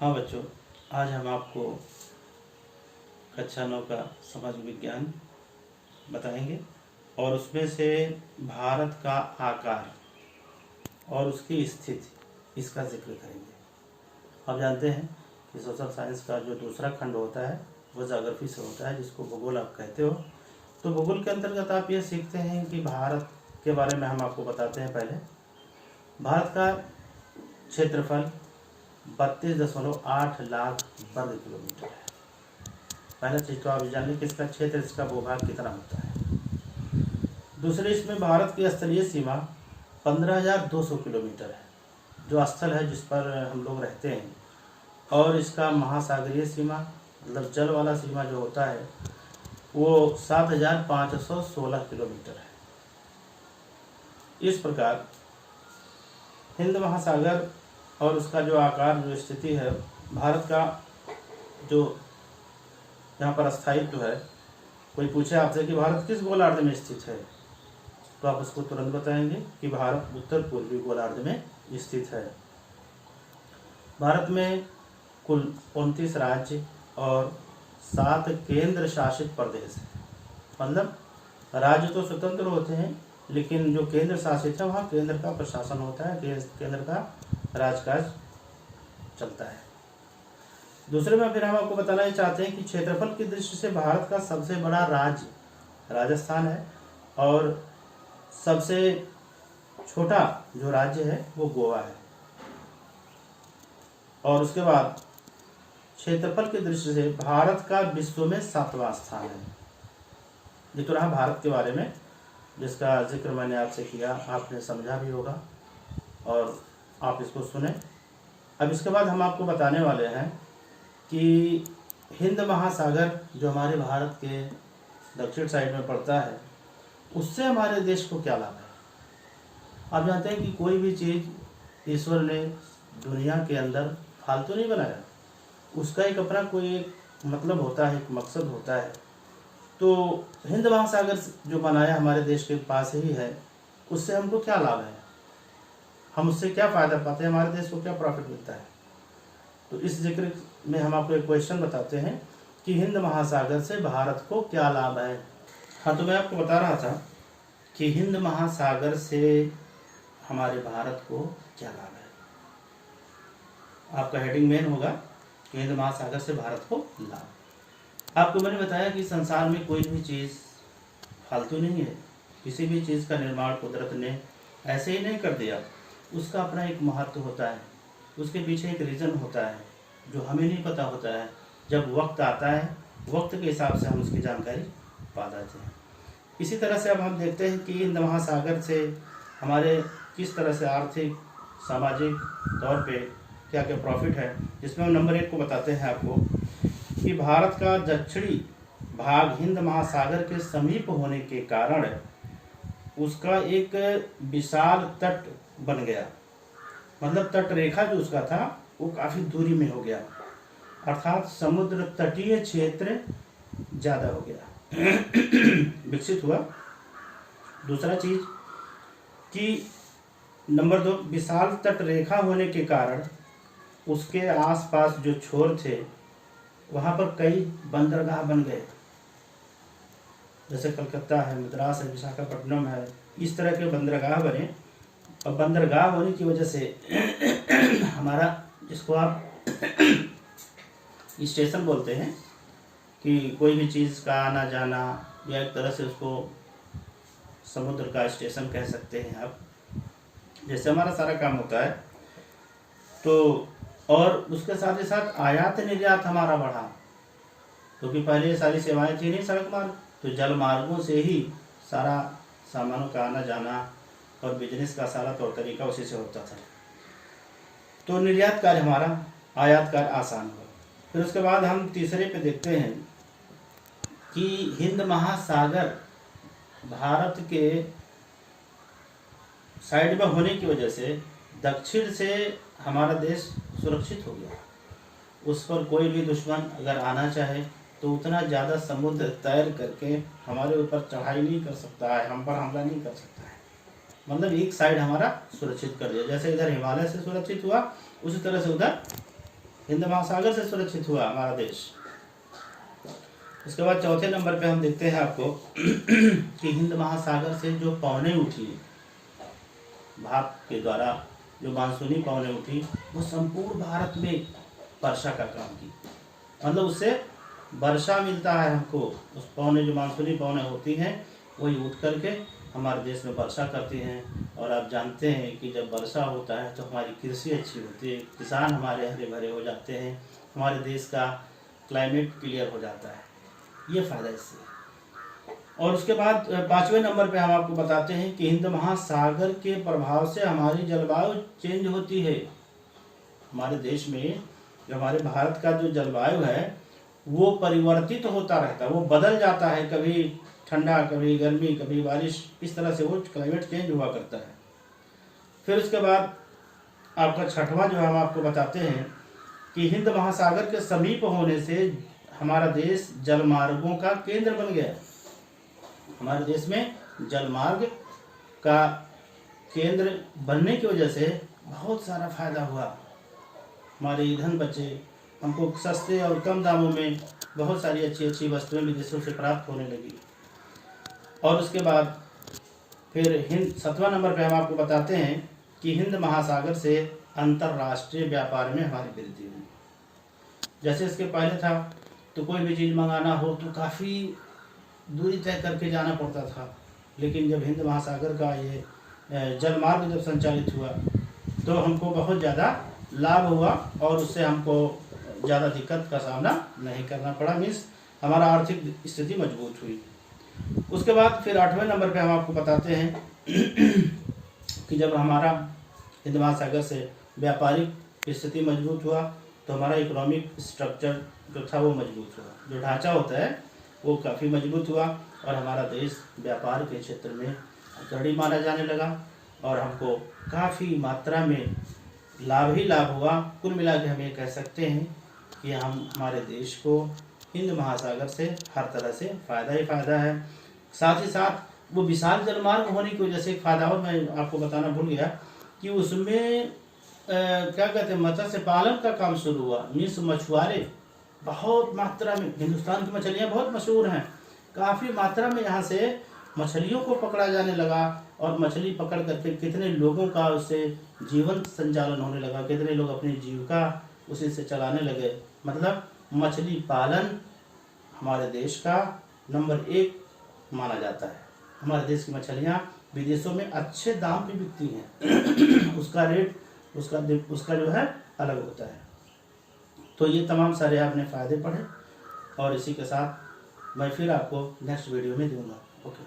हाँ बच्चों, आज हम आपको कक्षा 9 का समाज विज्ञान बताएंगे और उसमें से भारत का आकार और उसकी स्थिति इसका जिक्र करेंगे। आप जानते हैं कि सोशल साइंस का जो दूसरा खंड होता है वो ज्योग्राफी से होता है, जिसको भूगोल आप कहते हो। तो भूगोल के अंतर्गत आप ये सीखते हैं कि भारत के बारे में हम आपको बताते हैं। पहले भारत का क्षेत्रफल 32.8 लाख वर्ग किलोमीटर है। पहला चीज तो आप जान लें कि इसका क्षेत्र, इसका भूभाग कितना होता है। दूसरे, इसमें भारत की स्थलीय सीमा 15,200 किलोमीटर है, जो स्थल है जिस पर हम लोग रहते हैं। और इसका महासागरीय सीमा, मतलब जल वाला सीमा जो होता है, वो 7,516 किलोमीटर है। इस प्रकार हिंद महासागर और उसका जो आकार, जो स्थिति है, भारत का जो यहाँ पर स्थायित्व है। कोई पूछे आपसे कि भारत किस गोलार्ध में स्थित है, तो आप उसको तुरंत बताएंगे कि भारत उत्तर पूर्वी गोलार्ध में स्थित है। भारत में कुल 29 राज्य और 7 केंद्र शासित प्रदेश है। मतलब राज्य तो स्वतंत्र होते हैं, लेकिन जो केंद्र शासित है वहाँ केंद्र का प्रशासन होता है, केंद्र का राजकाज चलता है। दूसरे में फिर हम आपको बताना ही चाहते हैं कि क्षेत्रफल की दृष्टि से भारत का सबसे बड़ा राज्य राजस्थान है और सबसे छोटा जो राज्य है वो गोवा है। और उसके बाद क्षेत्रफल की दृष्टि से भारत का विश्व में 7वां स्थान है। ये तो रहा भारत के बारे में, जिसका जिक्र मैंने आपसे किया, आपने समझा भी होगा और आप इसको सुने। अब इसके बाद हम आपको बताने वाले हैं कि हिंद महासागर जो हमारे भारत के दक्षिण साइड में पड़ता है, उससे हमारे देश को क्या लाभ है। आप जानते हैं कि कोई भी चीज़ ईश्वर ने दुनिया के अंदर फालतू नहीं बनाया, उसका एक अपना कोई एक मतलब होता है, एक मकसद होता है। तो हिंद महासागर जो बनाया हमारे देश के पास ही है, उससे हमको क्या लाभ है, हम उससे क्या फ़ायदा पाते हैं, हमारे देश को क्या प्रॉफिट मिलता है। तो इस जिक्र में हम आपको एक क्वेश्चन बताते हैं कि हिंद महासागर से भारत को क्या लाभ है। हाँ, तो मैं आपको बता रहा था कि हिंद महासागर से हमारे भारत को क्या लाभ है। आपका हेडिंग मेन होगा कि हिंद महासागर से भारत को लाभ। आपको मैंने बताया कि संसार में कोई भी चीज़ फालतू नहीं है। किसी भी चीज़ का निर्माण कुदरत ने ऐसे ही नहीं कर दिया, उसका अपना एक महत्व होता है, उसके पीछे एक रीज़न होता है जो हमें नहीं पता होता है। जब वक्त आता है, वक्त के हिसाब से हम उसकी जानकारी पा जाते हैं। इसी तरह से अब हम देखते हैं कि हिंद महासागर से हमारे किस तरह से आर्थिक, सामाजिक तौर पे क्या क्या प्रॉफिट है, जिसमें हम नंबर 1 को बताते हैं आपको कि भारत का दक्षिणी भाग हिंद महासागर के समीप होने के कारण उसका एक विशाल तट बन गया। मतलब तट रेखा जो उसका था वो काफ़ी दूरी में हो गया, अर्थात समुद्र तटीय क्षेत्र ज़्यादा हो गया, विकसित हुआ। दूसरा चीज़ कि नंबर 2, विशाल तट रेखा होने के कारण उसके आसपास जो छोर थे वहाँ पर कई बंदरगाह बन गए, जैसे कलकत्ता है, मद्रास है, विशाखापट्टनम है, इस तरह के बंदरगाह बने। और बंदरगाह होने की वजह से हमारा, जिसको आप स्टेशन बोलते हैं, कि कोई भी चीज़ का आना जाना, या एक तरह से उसको समुद्र का स्टेशन कह सकते हैं आप, जैसे हमारा सारा काम होता है। तो और उसके साथ ही साथ आयात निर्यात हमारा बढ़ा, क्योंकि पहले ये सारी सेवाएं थी नहीं सड़क मार्ग, तो जल मार्गों से ही सारा सामानों का आना जाना और बिजनेस का सारा तौर तरीका उसी से होता था। तो निर्यात कार्य हमारा, आयात कार्य आसान हुआ। फिर उसके बाद हम तीसरे पे देखते हैं कि हिंद महासागर भारत के साइड में होने की वजह से दक्षिण से हमारा देश सुरक्षित हो गया। उस पर कोई भी दुश्मन अगर आना चाहे तो उतना ज़्यादा समुद्र तैर करके हमारे ऊपर चढ़ाई नहीं कर सकता है, हम पर हमला नहीं कर सकता है। मतलब एक साइड हमारा सुरक्षित कर दिया, जैसे इधर हिमालय से सुरक्षित हुआ, उसी तरह से उधर हिंद महासागर से सुरक्षित हुआ हमारा देश। उसके बाद चौथे नंबर पे हम देखते हैं आपको कि हिंद महासागर से जो पवनें उठी भाप के द्वारा, जो मानसूनी पवनें उठी, वो संपूर्ण भारत में वर्षा का काम की। मतलब उससे वर्षा मिलता है हमको। उस पवनें, जो मानसूनी पवनें होती हैं, वही उठ करके हमारे देश में वर्षा करती हैं। और आप जानते हैं कि जब वर्षा होता है तो हमारी कृषि अच्छी होती है, किसान हमारे हरे भरे हो जाते हैं, हमारे देश का क्लाइमेट क्लियर हो जाता है। ये फ़ायदा इससे। और उसके बाद 5वें नंबर पे हम आपको बताते हैं कि हिंद महासागर के प्रभाव से हमारी जलवायु चेंज होती है। हमारे देश में, जो हमारे भारत का जो जलवायु है, वो परिवर्तित होता रहता है, वो बदल जाता है, कभी ठंडा, कभी गर्मी, कभी बारिश, इस तरह से वो क्लाइमेट चेंज हुआ करता है। फिर उसके बाद आपका 6वां जो हम आपको बताते हैं कि हिंद महासागर के समीप होने से हमारा देश जलमार्गों का केंद्र बन गया। हमारे देश में जलमार्ग का केंद्र बनने की वजह से बहुत सारा फायदा हुआ। हमारे ईंधन बचे, हमको सस्ते और कम दामों में बहुत सारी अच्छी अच्छी वस्तुएं विदेशों से प्राप्त होने लगी। और उसके बाद फिर 7वां नंबर पे हम आपको बताते हैं कि हिंद महासागर से अंतर्राष्ट्रीय व्यापार में हमारी वृद्धि हुई। जैसे इसके पहले था तो कोई भी चीज़ मंगाना हो तो काफ़ी दूरी तय करके जाना पड़ता था, लेकिन जब हिंद महासागर का ये जलमार्ग जब संचालित हुआ तो हमको बहुत ज़्यादा लाभ हुआ और उससे हमको ज़्यादा दिक्कत का सामना नहीं करना पड़ा। मीन्स हमारा आर्थिक स्थिति मजबूत हुई। उसके बाद फिर 8वें नंबर पे हम आपको बताते हैं कि जब हमारा हिंद महासागर से व्यापारिक स्थिति मजबूत हुआ तो हमारा इकोनॉमिक स्ट्रक्चर जो था वो मजबूत हुआ, जो ढांचा होता है वो काफ़ी मजबूत हुआ और हमारा देश व्यापार के क्षेत्र में अग्रणी माना जाने लगा और हमको काफ़ी मात्रा में लाभ ही लाभ हुआ। कुल मिला के हम ये कह सकते हैं कि हमारे देश को हिंद महासागर से हर तरह से फ़ायदा ही फ़ायदा है। साथ ही साथ वो विशाल जलमार्ग होने की वजह से एक फ़ायदा और मैं आपको बताना भूल गया कि उसमें क्या कहते हैं, मत्स्य पालन का काम शुरू हुआ। मीन्स मछुआरे बहुत मात्रा में, हिंदुस्तान की मछलियाँ बहुत मशहूर हैं, काफ़ी मात्रा में यहाँ से मछलियों को पकड़ा जाने लगा और मछली पकड़ करके कितने लोगों का उससे जीवन संचालन होने लगा, कितने लोग अपनी जीविका उसी से चलाने लगे। मतलब मछली पालन हमारे देश का नंबर 1 माना जाता है। हमारे देश की मछलियाँ विदेशों में अच्छे दाम पे बिकती हैं उसका रेट उसका जो है अलग होता है। तो ये तमाम सारे आपने फ़ायदे पढ़े और इसी के साथ मैं फिर आपको नेक्स्ट वीडियो में दूंगा। ओके।